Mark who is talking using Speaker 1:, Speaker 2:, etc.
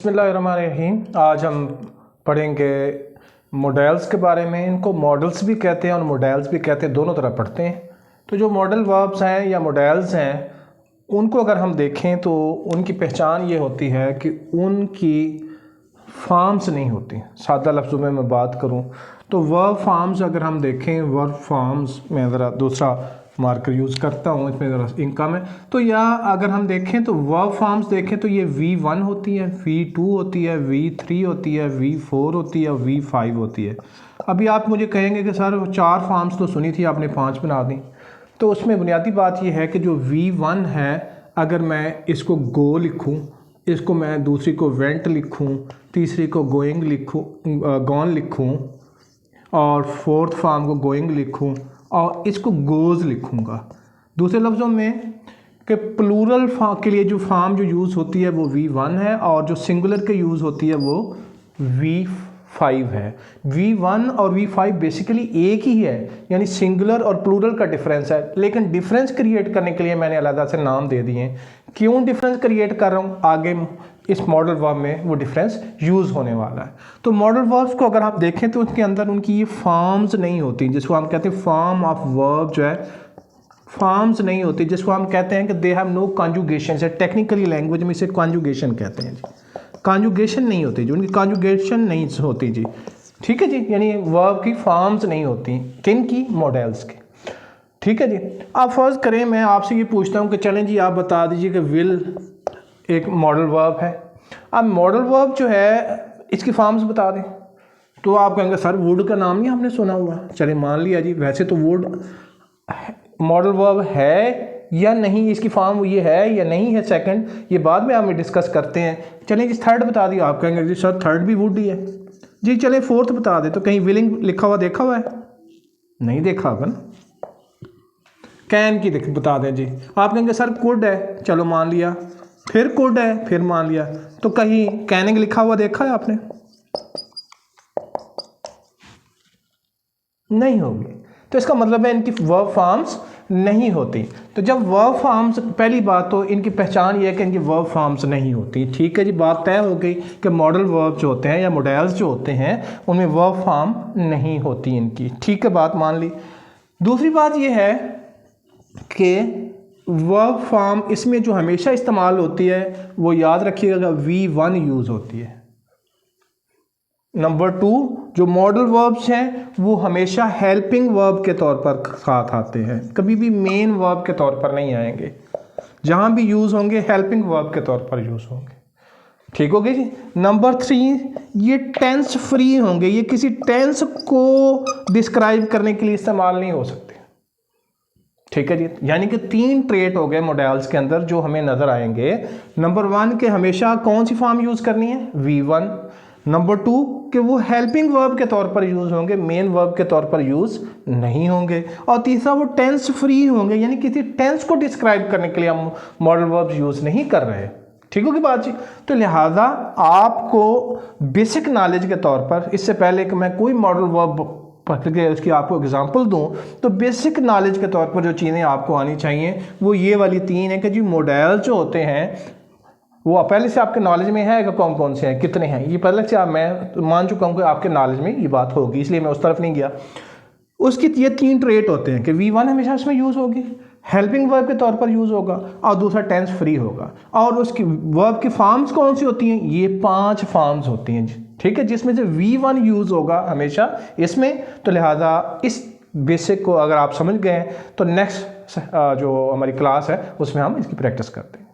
Speaker 1: बिस्मिल्लाहिर्रहमानिर्रहीम। आज हम पढ़ेंगे मॉडल्स के बारे में। इनको मॉडल्स भी कहते हैं और मॉडल्स भी कहते हैं, दोनों तरह पढ़ते हैं। तो जो मॉडल वर्ब्स हैं या मॉडल्स हैं, उनको अगर हम देखें तो उनकी पहचान ये होती है कि उनकी फॉर्म्स नहीं होती। सादा लफ्ज़ों में मैं बात करूं तो वर्ब फॉर्म्स अगर हम देखें, वर्ब फॉर्म्स में ज़रा दूसरा मार्कर यूज़ करता हूँ, इसमें ज़रा इनकम है। तो या अगर हम देखें तो वर्ब फॉर्म्स देखें तो ये V1 होती है, V2 होती है, V3 होती है, V4 होती है, V5 होती है। अभी आप मुझे कहेंगे कि सर 4 फॉर्म्स तो सुनी थी आपने, 5 बना दी। तो उसमें बुनियादी बात यह है कि जो V1 है, अगर मैं इसको गो लिखूँ, इसको मैं दूसरी को वेंट लिखूँ, तीसरी को गोइंग लिखूँ, गॉन लिखूँ, और फोर्थ फॉर्म को गोइंग लिखूँ और इसको गोज़ लिखूँगा। दूसरे लफ्ज़ों में कि प्लूरल के लिए जो फॉर्म जो यूज़ होती है वो V1 है और जो सिंगुलर के यूज़ होती है वो V5 है। V1 और V5 बेसिकली एक ही है, यानी सिंगुलर और प्लूरल का डिफरेंस है, लेकिन डिफरेंस क्रिएट करने के लिए मैंने अलग से नाम दे दिए हैं। क्यों डिफरेंस क्रिएट कर रहा हूँ, आगे इस मॉडल वर्ब में वो डिफरेंस यूज़ होने वाला है। तो मॉडल वर्ब्स को अगर आप देखें तो उसके अंदर उनकी ये फॉर्म्स नहीं होती, जिसको हम कहते हैं फॉर्म ऑफ वर्ब जो है, फॉर्म्स नहीं होती, जिसको हम कहते हैं कि दे हैव नो कॉन्जुगेशन है। टेक्निकली लैंग्वेज में इसे कॉन्जुगेशन कहते हैं जी। कॉन्जुगेशन नहीं होती जी, उनकी कॉन्जुगेशन नहीं होती जी, ठीक है जी। यानी वर्ब की फॉर्म्स नहीं होती, किन की? मॉडल्स की, ठीक है जी। अब फर्ज करें मैं आपसे ये पूछता हूँ कि चलें जी आप बता दीजिए कि विल एक मॉडल वर्ब है। अब मॉडल वर्ब जो है इसकी फॉर्म्स बता दें तो आप कहेंगे सर वुड का नाम नहीं आपने सुना हुआ। चले मान लिया जी, वैसे तो वुड मॉडल वर्ब है या नहीं, इसकी फॉर्म ये है या नहीं है, सेकंड ये बाद में हम डिस्कस करते हैं। चलें जी थर्ड बता दिया, आप कहेंगे जी सर थर्ड भी वुड ही है जी। चले फोर्थ बता दे, तो कहीं विलिंग लिखा हुआ देखा हुआ है? नहीं देखा होगा ना। कैन की बता दें जी, आप कहेंगे सर कुड है, चलो मान लिया, फिर कुड है, फिर मान लिया, तो कहीं कैनिंग लिखा हुआ देखा है आपने? नहीं होगी। तो इसका मतलब है इनकी वर्ब फॉर्म्स नहीं होती। तो जब वर्ब फॉर्म्स, पहली बात तो इनकी पहचान ये है कि इनकी वर्ब फॉर्म्स नहीं होती, ठीक है जी। बात तय हो गई कि मॉडल वर्ब जो होते हैं या मॉडल्स जो होते हैं उनमें वर्ब फॉर्म नहीं होती इनकी, ठीक है, बात मान ली। दूसरी बात ये है कि वर्ब फॉर्म इसमें जो हमेशा इस्तेमाल होती है वो याद रखिएगा V1 यूज़ होती है। नंबर 2, जो मॉडल वर्ब्स हैं वो हमेशा हेल्पिंग वर्ब के तौर पर साथ आते हैं, कभी भी मेन वर्ब के तौर पर नहीं आएंगे। जहां भी यूज़ होंगे हेल्पिंग वर्ब के तौर पर यूज़ होंगे, ठीक हो गई जी। नंबर 3, ये टेंस फ्री होंगे, ये किसी टेंस को डिस्क्राइब करने के लिए इस्तेमाल नहीं हो सकते, ठीक है जी। यानी कि 3 ट्रेट हो गए मॉडल्स के अंदर जो हमें नजर आएंगे। नंबर 1 के हमेशा कौन सी फॉर्म यूज करनी है? V1। नंबर 2 कि वो हेल्पिंग वर्ब के तौर पर यूज होंगे, मेन वर्ब के तौर पर यूज नहीं होंगे। और तीसरा वो टेंस फ्री होंगे, यानी किसी टेंस को डिस्क्राइब करने के लिए हम मॉडल वर्ब्स यूज नहीं कर रहे, ठीक होगी बात जी। तो लिहाजा आपको बेसिक नॉलेज के तौर पर, इससे पहले कि मैं कोई मॉडल वर्ब उसकी आपको एग्जांपल दूं, तो बेसिक नॉलेज के तौर पर जो चीज़ें आपको आनी चाहिए वो ये वाली 3 है कि जी मॉडल जो होते हैं वो पहले से आपके नॉलेज में है कि कौन कौन से हैं, कितने हैं, ये पहले से मैं मान चुका हूँ कि आपके नॉलेज में ये बात होगी, इसलिए मैं उस तरफ नहीं गया। उसकी ये 3 ट्रेट होते हैं कि V1 हमेशा इसमें यूज़ होगी, हेल्पिंग वर्ब के तौर पर यूज़ होगा, और दूसरा टेंस फ्री होगा। और उसकी वर्ब की फॉर्म्स कौन सी होती हैं? ये 5 फॉर्म्स होती हैं, ठीक है, जिसमें से V1 यूज़ होगा हमेशा इसमें। तो लिहाजा इस बेसिक को अगर आप समझ गए हैं तो नेक्स्ट जो हमारी क्लास है उसमें हम इसकी प्रैक्टिस करते हैं।